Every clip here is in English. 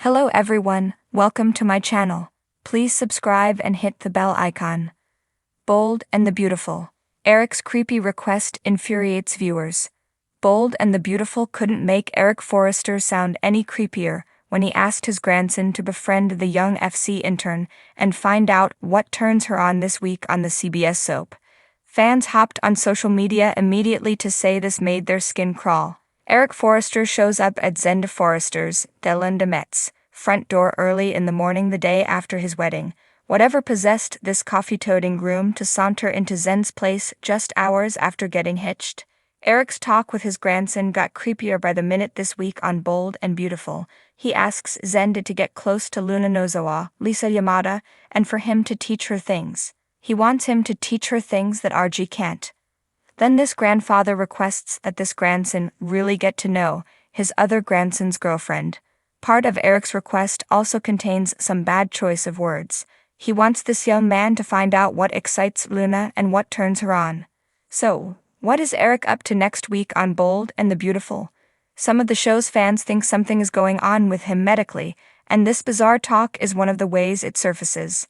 Hello everyone, welcome to my channel. Please subscribe and hit the bell icon. Bold and the Beautiful. Eric's creepy request infuriates viewers. Bold and the Beautiful couldn't make Eric Forrester sound any creepier when he asked his grandson to befriend the young FC intern and find out what turns her on this week on the CBS soap. Fans hopped on social media immediately to say this made their skin crawl. Eric Forrester shows up at Zenda Forrester's, Dellen de Metz, front door early in the morning the day after his wedding. Whatever possessed this coffee-toting groom to saunter into Zen's place just hours after getting hitched? Eric's talk with his grandson got creepier by the minute this week on Bold and Beautiful. He asks Zenda to get close to Luna Nozawa, Lisa Yamada, and for him to teach her things. He wants him to teach her things that RG can't. Then this grandfather requests that this grandson really get to know his other grandson's girlfriend. Part of Eric's request also contains some bad choice of words. He wants this young man to find out what excites Luna and what turns her on. So, what is Eric up to next week on Bold and the Beautiful? Some of the show's fans think something is going on with him medically, and this bizarre talk is one of the ways it surfaces.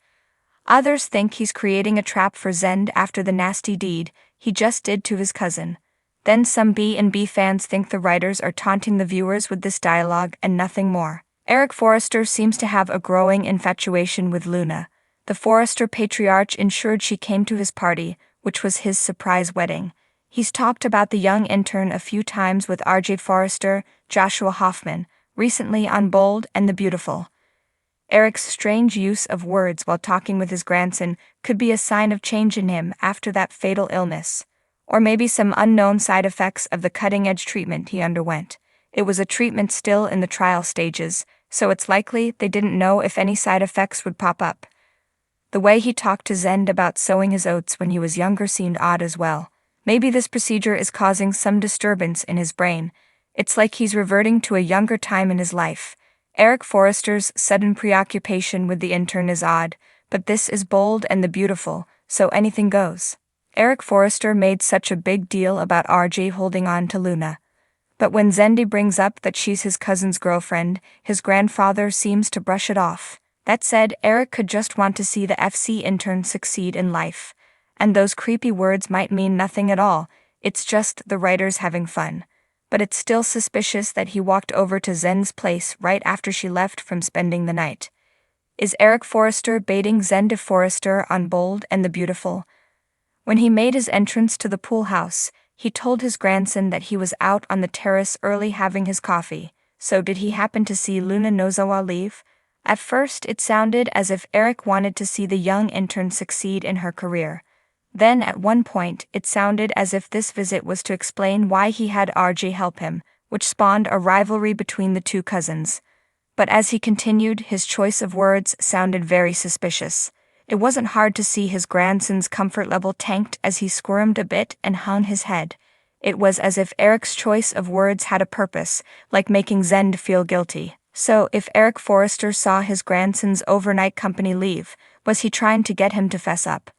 Others think he's creating a trap for Zend after the nasty deed he just did to his cousin. Then some B&B fans think the writers are taunting the viewers with this dialogue and nothing more. Eric Forrester seems to have a growing infatuation with Luna. The Forrester patriarch ensured she came to his party, which was his surprise wedding. He's talked about the young intern a few times with RJ Forrester, Joshua Hoffman, recently on Bold and the Beautiful. Eric's strange use of words while talking with his grandson could be a sign of change in him after that fatal illness. Or maybe some unknown side effects of the cutting-edge treatment he underwent. It was a treatment still in the trial stages, so it's likely they didn't know if any side effects would pop up. The way he talked to Zend about sowing his oats when he was younger seemed odd as well. Maybe this procedure is causing some disturbance in his brain. It's like he's reverting to a younger time in his life. Eric Forrester's sudden preoccupation with the intern is odd, but this is Bold and the Beautiful, so anything goes. Eric Forrester made such a big deal about RJ holding on to Luna. But when Zendi brings up that she's his cousin's girlfriend, his grandfather seems to brush it off. That said, Eric could just want to see the FC intern succeed in life. And those creepy words might mean nothing at all, it's just the writers having fun. But it's still suspicious that he walked over to Zen's place right after she left from spending the night. Is Eric Forrester baiting Zenda Forrester on Bold and the Beautiful? When he made his entrance to the pool house, he told his grandson that he was out on the terrace early having his coffee. So did he happen to see Luna Nozawa leave? At first it sounded as if Eric wanted to see the young intern succeed in her career. Then at one point it sounded as if this visit was to explain why he had RJ help him, which spawned a rivalry between the two cousins. But as he continued, his choice of words sounded very suspicious. It wasn't hard to see his grandson's comfort level tanked as he squirmed a bit and hung his head. It was as if Eric's choice of words had a purpose, like making Zend feel guilty. So, if Eric Forrester saw his grandson's overnight company leave, was he trying to get him to fess up?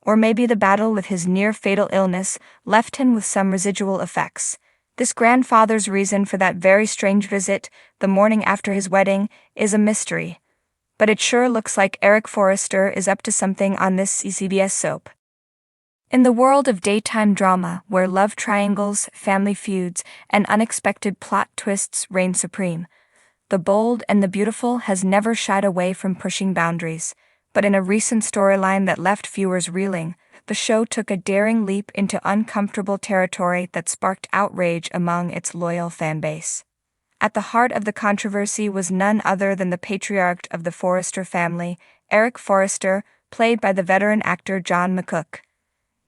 Or maybe the battle with his near-fatal illness left him with some residual effects. This grandfather's reason for that very strange visit, the morning after his wedding, is a mystery. But it sure looks like Eric Forrester is up to something on this CBS soap. In the world of daytime drama, where love triangles, family feuds, and unexpected plot twists reign supreme, the Bold and the Beautiful has never shied away from pushing boundaries. But in a recent storyline that left viewers reeling, the show took a daring leap into uncomfortable territory that sparked outrage among its loyal fanbase. At the heart of the controversy was none other than the patriarch of the Forrester family, Eric Forrester, played by the veteran actor John McCook.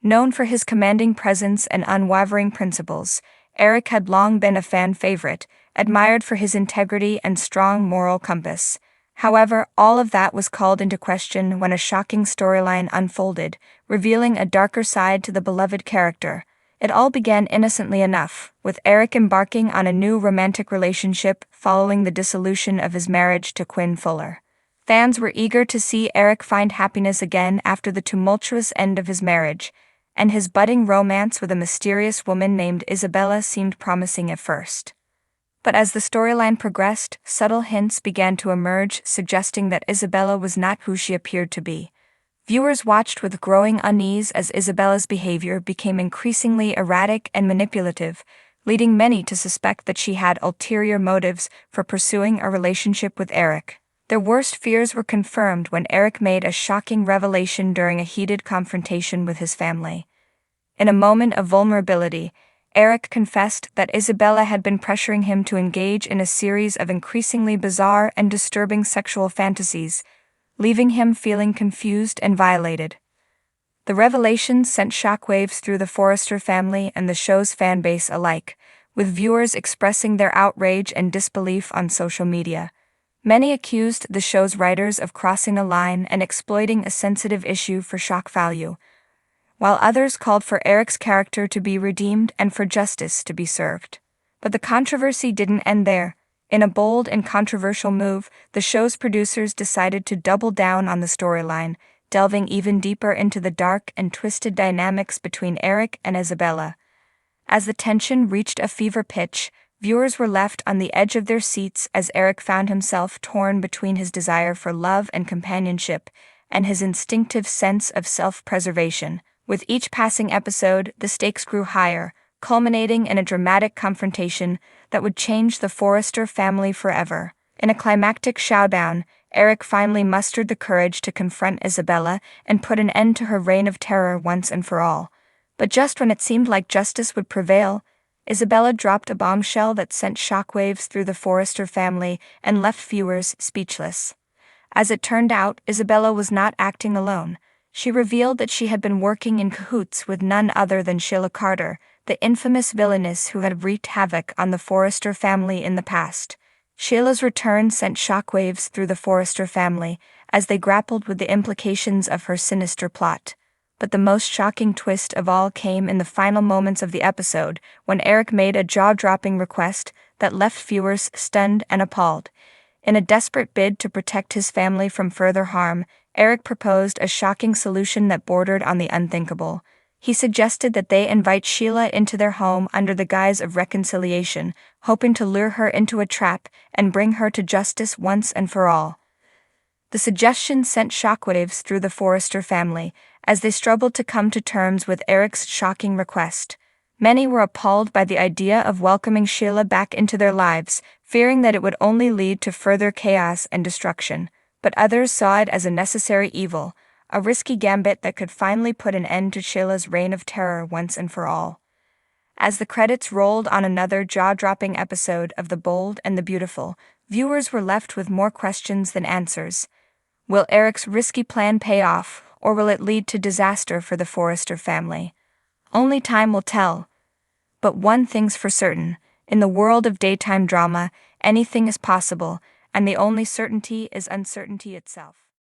Known for his commanding presence and unwavering principles, Eric had long been a fan favorite, admired for his integrity and strong moral compass. However, all of that was called into question when a shocking storyline unfolded, revealing a darker side to the beloved character. It all began innocently enough, with Eric embarking on a new romantic relationship following the dissolution of his marriage to Quinn Fuller. Fans were eager to see Eric find happiness again after the tumultuous end of his marriage, and his budding romance with a mysterious woman named Isabella seemed promising at first. But as the storyline progressed, subtle hints began to emerge, suggesting that Isabella was not who she appeared to be. Viewers watched with growing unease as Isabella's behavior became increasingly erratic and manipulative, leading many to suspect that she had ulterior motives for pursuing a relationship with Eric. Their worst fears were confirmed when Eric made a shocking revelation during a heated confrontation with his family. In a moment of vulnerability, Eric confessed that Isabella had been pressuring him to engage in a series of increasingly bizarre and disturbing sexual fantasies, leaving him feeling confused and violated. The revelation sent shockwaves through the Forrester family and the show's fanbase alike, with viewers expressing their outrage and disbelief on social media. Many accused the show's writers of crossing a line and exploiting a sensitive issue for shock value, while others called for Eric's character to be redeemed and for justice to be served. But the controversy didn't end there. In a bold and controversial move, the show's producers decided to double down on the storyline, delving even deeper into the dark and twisted dynamics between Eric and Isabella. As the tension reached a fever pitch, viewers were left on the edge of their seats as Eric found himself torn between his desire for love and companionship and his instinctive sense of self-preservation. With each passing episode, the stakes grew higher, culminating in a dramatic confrontation that would change the Forrester family forever. In a climactic showdown, Eric finally mustered the courage to confront Isabella and put an end to her reign of terror once and for all. But just when it seemed like justice would prevail, Isabella dropped a bombshell that sent shockwaves through the Forrester family and left viewers speechless. As it turned out, Isabella was not acting alone. She revealed that she had been working in cahoots with none other than Sheila Carter, the infamous villainess who had wreaked havoc on the Forrester family in the past. Sheila's return sent shockwaves through the Forrester family as they grappled with the implications of her sinister plot. But the most shocking twist of all came in the final moments of the episode, when Eric made a jaw-dropping request that left viewers stunned and appalled. In a desperate bid to protect his family from further harm, Eric proposed a shocking solution that bordered on the unthinkable. He suggested that they invite Sheila into their home under the guise of reconciliation, hoping to lure her into a trap and bring her to justice once and for all. The suggestion sent shockwaves through the Forrester family as they struggled to come to terms with Eric's shocking request. Many were appalled by the idea of welcoming Sheila back into their lives, fearing that it would only lead to further chaos and destruction. But others saw it as a necessary evil, a risky gambit that could finally put an end to Sheila's reign of terror once and for all. As the credits rolled on another jaw-dropping episode of The Bold and the Beautiful, viewers were left with more questions than answers. Will Eric's risky plan pay off, or will it lead to disaster for the Forrester family? Only time will tell. But one thing's for certain, in the world of daytime drama, anything is possible, and the only certainty is uncertainty itself.